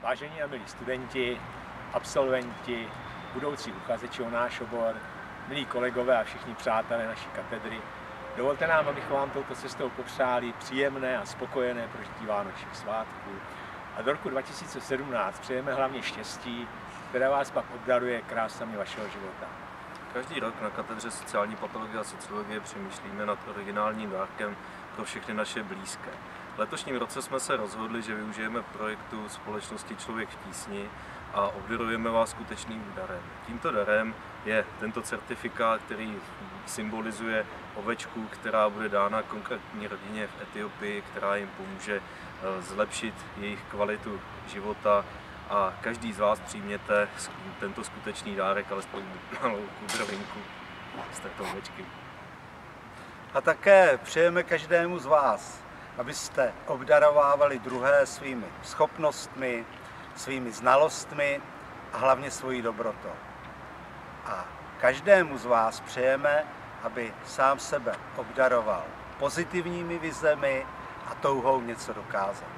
Vážení a milí studenti, absolventi, budoucí uchazeči o náš obor, milí kolegové a všichni přátelé naší katedry, dovolte nám, abychom vám touto cestou popřáli příjemné a spokojené prožití vánočních svátků a do roku 2017 přejeme hlavně štěstí, které vás pak obdaruje krásami vašeho života. Každý rok na katedře sociální patologie a sociologie přemýšlíme nad originálním dárkem pro všechny naše blízké. V letošním roce jsme se rozhodli, že využijeme projektu společnosti Člověk v tísni a obdarujeme vás skutečným darem. Tímto darem je tento certifikát, který symbolizuje ovečku, která bude dána konkrétní rodině v Etiopii, která jim pomůže zlepšit jejich kvalitu života. A každý z vás přijměte tento skutečný dárek, alespoň malou kudrovinku z této ovečky. A také přejeme každému z vás, abyste obdarovávali druhé svými schopnostmi, svými znalostmi a hlavně svojí dobrotou. A každému z vás přejeme, aby sám sebe obdaroval pozitivními vizemi a touhou něco dokázat.